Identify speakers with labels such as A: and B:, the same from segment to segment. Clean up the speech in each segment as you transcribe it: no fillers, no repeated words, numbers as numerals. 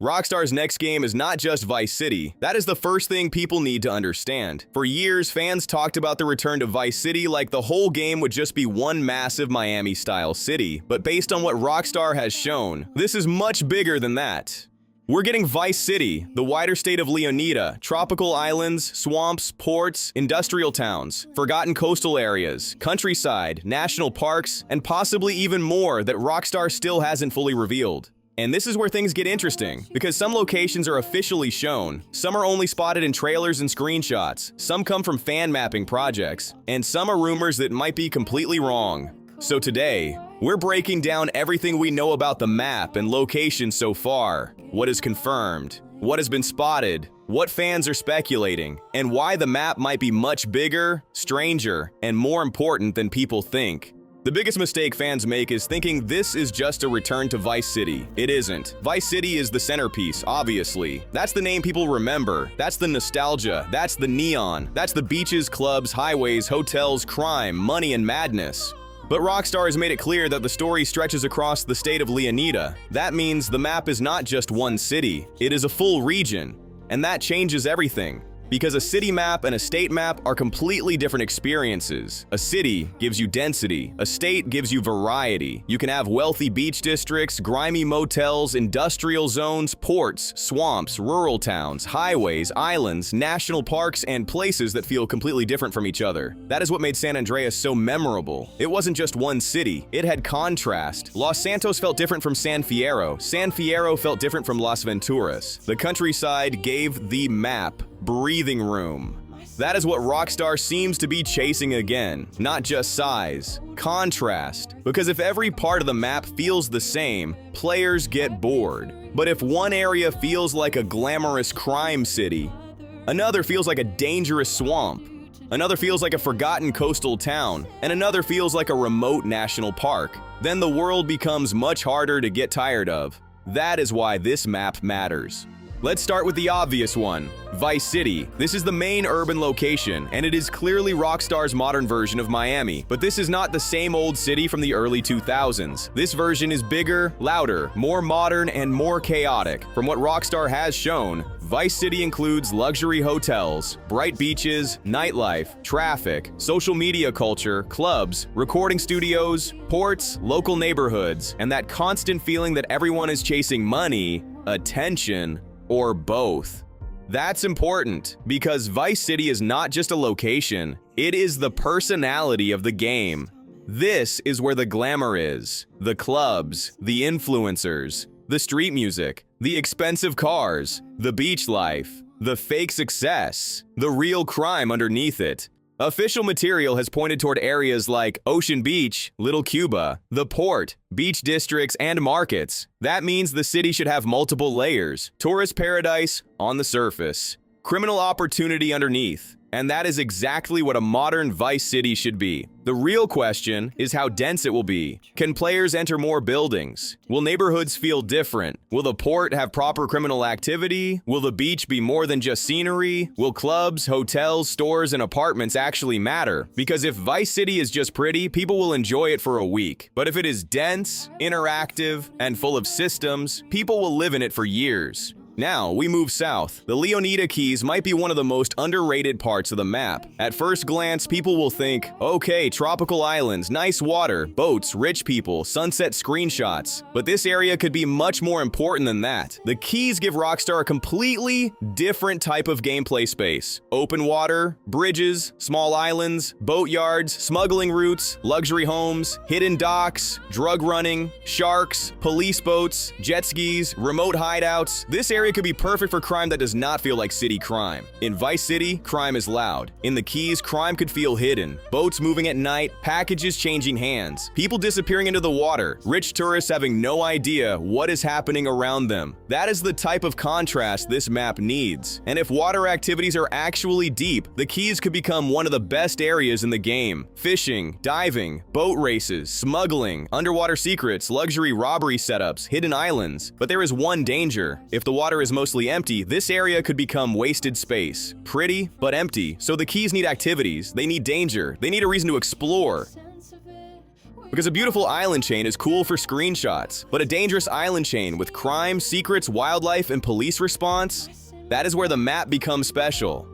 A: Rockstar's next game is not just Vice City. That is the first thing people need to understand. For years, fans talked about the return to Vice City like the whole game would just be one massive Miami-style city. But based on what Rockstar has shown, this is much bigger than that. We're getting Vice City, the wider state of Leonida, tropical islands, swamps, ports, industrial towns, forgotten coastal areas, countryside, national parks, and possibly even more that Rockstar still hasn't fully revealed. And this is where things get interesting, because some locations are officially shown, some are only spotted in trailers and screenshots, some come from fan mapping projects, and some are rumors that might be completely wrong. So today, we're breaking down everything we know about the map and location so far, what is confirmed, what has been spotted, what fans are speculating, and why the map might be much bigger, stranger, and more important than people think. The biggest mistake fans make is thinking this is just a return to Vice City. It isn't. Vice City is the centerpiece, obviously. That's the name people remember. That's the nostalgia. That's the neon. That's the beaches, clubs, highways, hotels, crime, money, and madness. But Rockstar has made it clear that the story stretches across the state of Leonida. That means the map is not just one city, it is a full region. And that changes everything. Because a city map and a state map are completely different experiences. A city gives you density, a state gives you variety. You can have wealthy beach districts, grimy motels, industrial zones, ports, swamps, rural towns, highways, islands, national parks, and places that feel completely different from each other. That is what made San Andreas so memorable. It wasn't just one city, it had contrast. Los Santos felt different from San Fierro. San Fierro felt different from Las Venturas. The countryside gave the map breathing room. That is what Rockstar seems to be chasing again, not just size, contrast. Because if every part of the map feels the same, players get bored. But if one area feels like a glamorous crime city, another feels like a dangerous swamp, another feels like a forgotten coastal town, and another feels like a remote national park, then the world becomes much harder to get tired of. That is why this map matters. Let's start with the obvious one, Vice City. This is the main urban location, and it is clearly Rockstar's modern version of Miami. But this is not the same old city from the early 2000s. This version is bigger, louder, more modern, and more chaotic. From what Rockstar has shown, Vice City includes luxury hotels, bright beaches, nightlife, traffic, social media culture, clubs, recording studios, ports, local neighborhoods, and that constant feeling that everyone is chasing money, attention, or both. That's important, because Vice City is not just a location, it is the personality of the game. This is where the glamour is, the clubs, the influencers, the street music, the expensive cars, the beach life, the fake success, the real crime underneath it. Official material has pointed toward areas like Ocean Beach, Little Cuba, the port, beach districts, and markets. That means the city should have multiple layers. Tourist paradise on the surface, criminal opportunity underneath. And that is exactly what a modern Vice City should be. The real question is how dense it will be. Can players enter more buildings? Will neighborhoods feel different? Will the port have proper criminal activity? Will the beach be more than just scenery? Will clubs, hotels, stores, and apartments actually matter? Because if Vice City is just pretty, people will enjoy it for a week. But if it is dense, interactive, and full of systems, people will live in it for years. Now, we move south. The Leonida Keys might be one of the most underrated parts of the map. At first glance, people will think, okay, tropical islands, nice water, boats, rich people, sunset screenshots. But this area could be much more important than that. The Keys give Rockstar a completely different type of gameplay space. Open water, bridges, small islands, boatyards, smuggling routes, luxury homes, hidden docks, drug running, sharks, police boats, jet skis, remote hideouts. This area could be perfect for crime that does not feel like city crime. In Vice City, crime is loud. In the Keys, crime could feel hidden. Boats moving at night, packages changing hands, people disappearing into the water, rich tourists having no idea what is happening around them. That is the type of contrast this map needs. And if water activities are actually deep, the Keys could become one of the best areas in the game. Fishing, diving, boat races, smuggling, underwater secrets, luxury robbery setups, hidden islands. But there is one danger. If the water is mostly empty, this area could become wasted space. Pretty, but empty. So the Keys need activities, they need danger, they need a reason to explore. Because a beautiful island chain is cool for screenshots, but a dangerous island chain with crime, secrets, wildlife, and police response, that is where the map becomes special.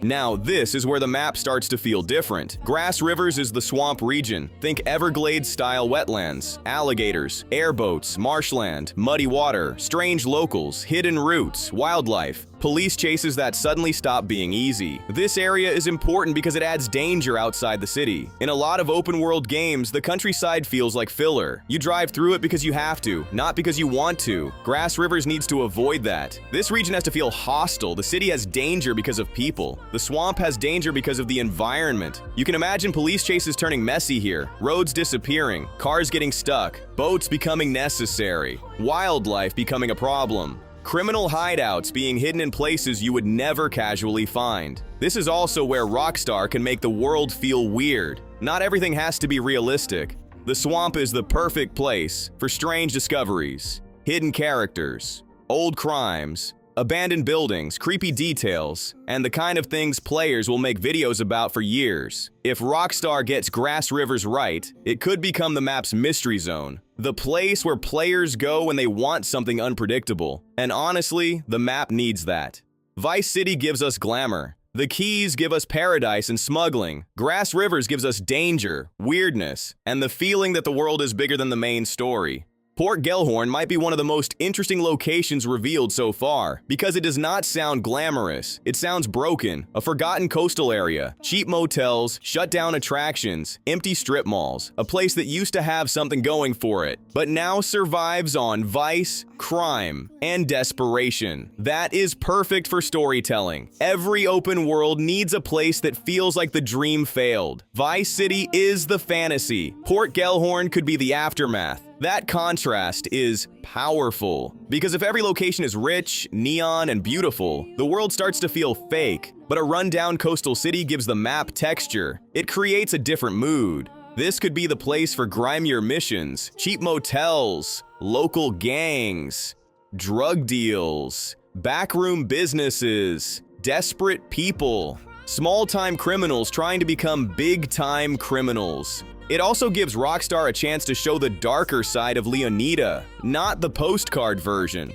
A: Now, this is where the map starts to feel different. Grassrivers is the swamp region. Think Everglades-style wetlands, alligators, airboats, marshland, muddy water, strange locals, hidden routes, wildlife. Police chases that suddenly stop being easy. This area is important because it adds danger outside the city. In a lot of open-world games, the countryside feels like filler. You drive through it because you have to, not because you want to. Grassrivers needs to avoid that. This region has to feel hostile. The city has danger because of people. The swamp has danger because of the environment. You can imagine police chases turning messy here, roads disappearing, cars getting stuck, boats becoming necessary, wildlife becoming a problem. Criminal hideouts being hidden in places you would never casually find. This is also where Rockstar can make the world feel weird. Not everything has to be realistic. The swamp is the perfect place for strange discoveries, hidden characters, old crimes, abandoned buildings, creepy details, and the kind of things players will make videos about for years. If Rockstar gets Grassrivers right, it could become the map's mystery zone. The place where players go when they want something unpredictable. And honestly, the map needs that. Vice City gives us glamour. The Keys give us paradise and smuggling. Grassrivers gives us danger, weirdness, and the feeling that the world is bigger than the main story. Port Gellhorn might be one of the most interesting locations revealed so far, because it does not sound glamorous. It sounds broken, a forgotten coastal area, cheap motels, shut down attractions, empty strip malls, a place that used to have something going for it, but now survives on vice, crime, and desperation. That is perfect for storytelling. Every open world needs a place that feels like the dream failed. Vice City is the fantasy. Port Gellhorn could be the aftermath. That contrast is powerful, because if every location is rich, neon, and beautiful, the world starts to feel fake. But a rundown coastal city gives the map texture. It creates a different mood. This could be the place for grimier missions, cheap motels, local gangs, drug deals, backroom businesses, desperate people, small-time criminals trying to become big-time criminals. It also gives Rockstar a chance to show the darker side of Leonida, not the postcard version.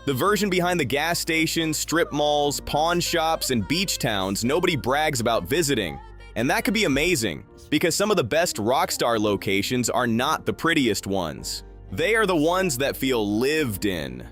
A: The version behind the gas stations, strip malls, pawn shops, and beach towns nobody brags about visiting. And that could be amazing, because some of the best Rockstar locations are not the prettiest ones. They are the ones that feel lived in.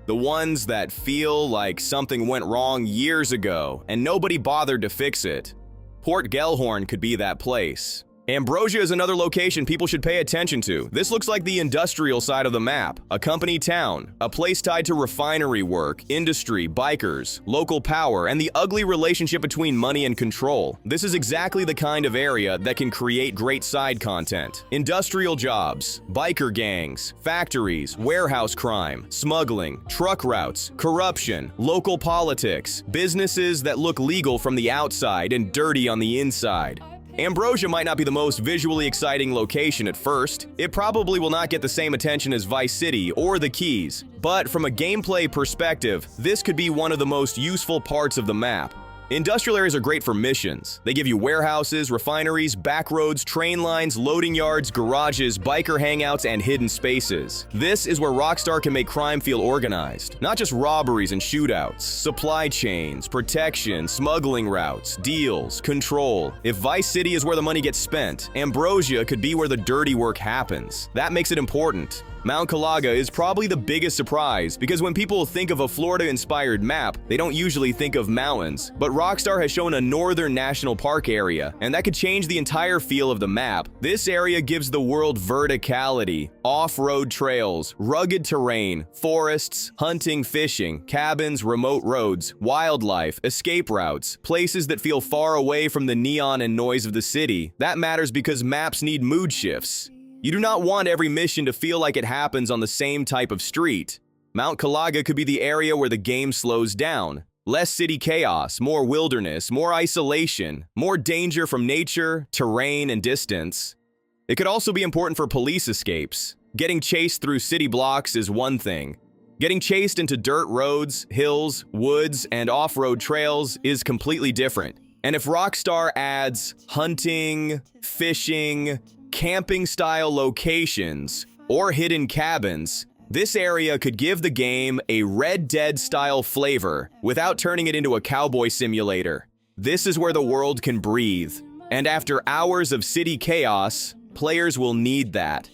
A: The ones that feel like something went wrong years ago and nobody bothered to fix it. Port Gellhorn could be that place. Ambrosia is another location people should pay attention to. This looks like the industrial side of the map, a company town, a place tied to refinery work, industry, bikers, local power, and the ugly relationship between money and control. This is exactly the kind of area that can create great side content. Industrial jobs, biker gangs, factories, warehouse crime, smuggling, truck routes, corruption, local politics, businesses that look legal from the outside and dirty on the inside. Ambrosia might not be the most visually exciting location at first. It probably will not get the same attention as Vice City or the Keys, but from a gameplay perspective, this could be one of the most useful parts of the map. Industrial areas are great for missions. They give you warehouses, refineries, backroads, train lines, loading yards, garages, biker hangouts, and hidden spaces. This is where Rockstar can make crime feel organized. Not just robberies and shootouts, supply chains, protection, smuggling routes, deals, control. If Vice City is where the money gets spent, Ambrosia could be where the dirty work happens. That makes it important. Mount Kalaga is probably the biggest surprise, because when people think of a Florida-inspired map, they don't usually think of mountains. But Rockstar has shown a northern national park area, and that could change the entire feel of the map. This area gives the world verticality, off-road trails, rugged terrain, forests, hunting, fishing, cabins, remote roads, wildlife, escape routes, places that feel far away from the neon and noise of the city. That matters because maps need mood shifts. You do not want every mission to feel like it happens on the same type of street. Mount Kalaga could be the area where the game slows down. Less city chaos, more wilderness, more isolation, more danger from nature, terrain, and distance. It could also be important for police escapes. Getting chased through city blocks is one thing. Getting chased into dirt roads, hills, woods, and off-road trails is completely different. And if Rockstar adds hunting, fishing, camping-style locations, or hidden cabins, this area could give the game a Red Dead-style flavor without turning it into a cowboy simulator. This is where the world can breathe, and after hours of city chaos, players will need that.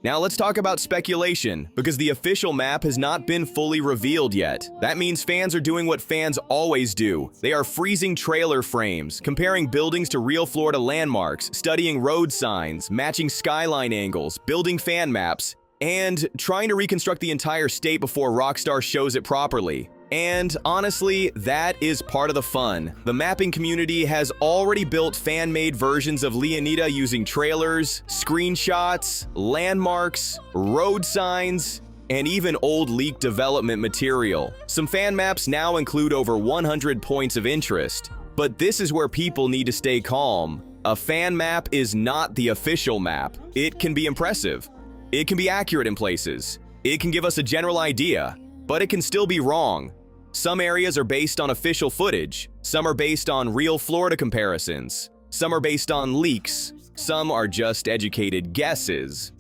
A: Now let's talk about speculation, because the official map has not been fully revealed yet. That means fans are doing what fans always do. They are freezing trailer frames, comparing buildings to real Florida landmarks, studying road signs, matching skyline angles, building fan maps, and trying to reconstruct the entire state before Rockstar shows it properly. And honestly, that is part of the fun. The mapping community has already built fan-made versions of Leonida using trailers, screenshots, landmarks, road signs, and even old leaked development material. Some fan maps now include over 100 points of interest. But this is where people need to stay calm. A fan map is not the official map. It can be impressive. It can be accurate in places. It can give us a general idea, but it can still be wrong. Some areas are based on official footage, some are based on real Florida comparisons, some are based on leaks, some are just educated guesses.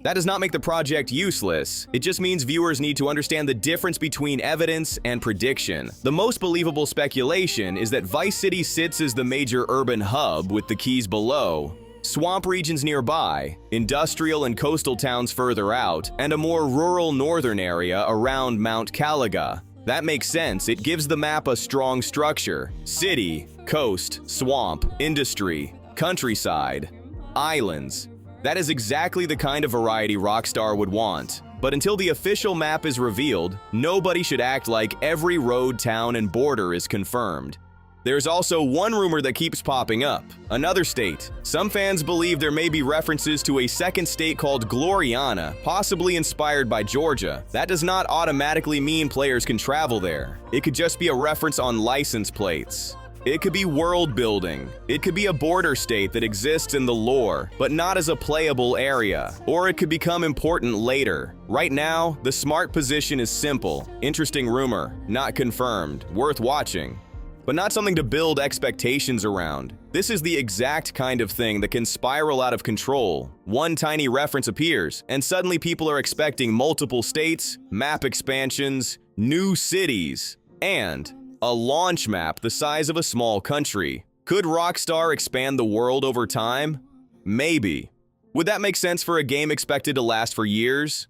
A: That does not make the project useless, it just means viewers need to understand the difference between evidence and prediction. The most believable speculation is that Vice City sits as the major urban hub with the Keys below, swamp regions nearby, industrial and coastal towns further out, and a more rural northern area around Mount Kalaga. That makes sense. It gives the map a strong structure. City, coast, swamp, industry, countryside, islands. That is exactly the kind of variety Rockstar would want. But until the official map is revealed, nobody should act like every road, town, and border is confirmed. There's also one rumor that keeps popping up, another state. Some fans believe there may be references to a second state called Gloriana, possibly inspired by Georgia. That does not automatically mean players can travel there. It could just be a reference on license plates. It could be world building. It could be a border state that exists in the lore, but not as a playable area. Or it could become important later. Right now, the smart position is simple. Interesting rumor, not confirmed, worth watching, but not something to build expectations around. This is the exact kind of thing that can spiral out of control. One tiny reference appears, and suddenly people are expecting multiple states, map expansions, new cities, and a launch map the size of a small country. Could Rockstar expand the world over time? Maybe. Would that make sense for a game expected to last for years?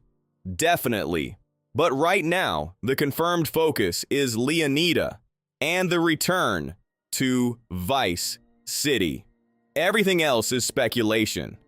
A: Definitely. But right now, the confirmed focus is Leonida and the return to Vice City. Everything else is speculation.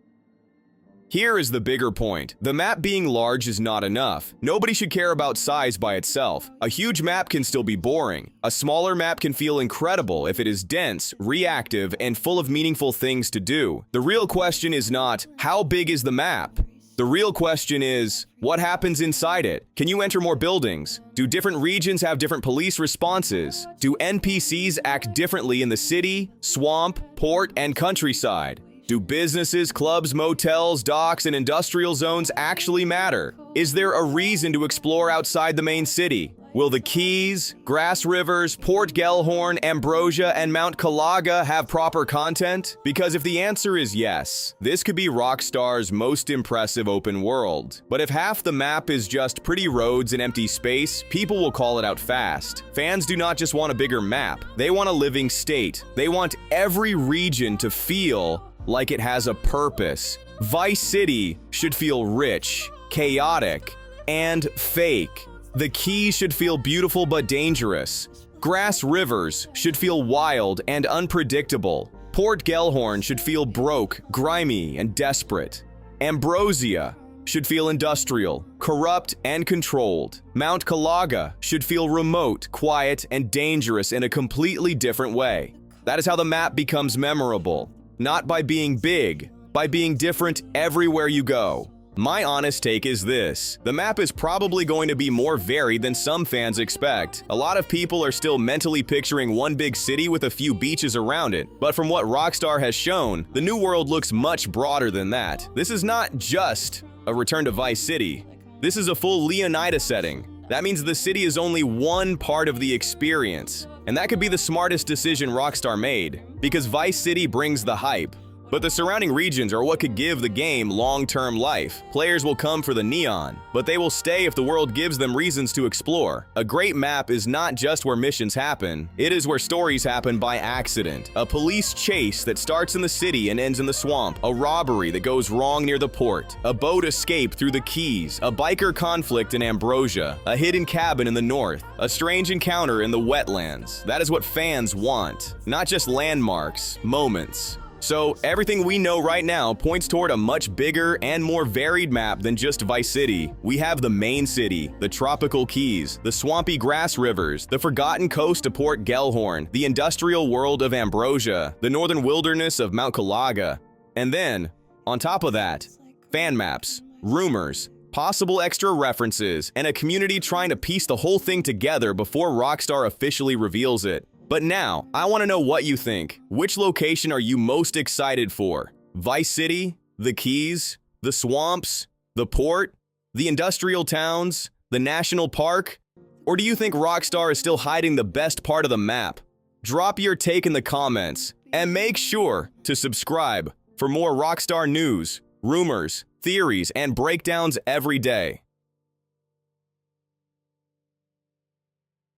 A: Here is the bigger point. The map being large is not enough. Nobody should care about size by itself. A huge map can still be boring. A smaller map can feel incredible if it is dense, reactive, and full of meaningful things to do. The real question is not, how big is the map? The real question is, what happens inside it? Can you enter more buildings? Do different regions have different police responses? Do NPCs act differently in the city, swamp, port, and countryside? Do businesses, clubs, motels, docks, and industrial zones actually matter? Is there a reason to explore outside the main city? Will the Keys, Grassrivers, Port Gellhorn, Ambrosia, and Mount Kalaga have proper content? Because if the answer is yes, this could be Rockstar's most impressive open world. But if half the map is just pretty roads and empty space, people will call it out fast. Fans do not just want a bigger map, they want a living state. They want every region to feel like it has a purpose. Vice City should feel rich, chaotic, and fake. The Keys should feel beautiful but dangerous. Grassrivers should feel wild and unpredictable. Port Gellhorn should feel broke, grimy, and desperate. Ambrosia should feel industrial, corrupt, and controlled. Mount Kalaga should feel remote, quiet, and dangerous in a completely different way. That is how the map becomes memorable. Not by being big, by being different everywhere you go. My honest take is this: the map is probably going to be more varied than some fans expect. A lot of people are still mentally picturing one big city with a few beaches around it, but from what Rockstar has shown, the new world looks much broader than that. This is not just a return to Vice City. This is a full Leonida setting. That means the city is only one part of the experience, and that could be the smartest decision Rockstar made, because Vice City brings the hype. But the surrounding regions are what could give the game long-term life. Players will come for the neon, but they will stay if the world gives them reasons to explore. A great map is not just where missions happen, it is where stories happen by accident. A police chase that starts in the city and ends in the swamp, a robbery that goes wrong near the port, a boat escape through the Keys, a biker conflict in Ambrosia, a hidden cabin in the north, a strange encounter in the wetlands. That is what fans want, not just landmarks, moments. So, everything we know right now points toward a much bigger and more varied map than just Vice City. We have the main city, the tropical Keys, the swampy Grassrivers, the forgotten coast to Port Gellhorn, the industrial world of Ambrosia, the northern wilderness of Mount Kalaga. And then, on top of that, fan maps, rumors, possible extra references, and a community trying to piece the whole thing together before Rockstar officially reveals it. But now, I want to know what you think. Which location are you most excited for? Vice City? The Keys? The swamps? The port? The industrial towns? The national park? Or do you think Rockstar is still hiding the best part of the map? Drop your take in the comments, and make sure to subscribe for more Rockstar news, rumors, theories, and breakdowns every day.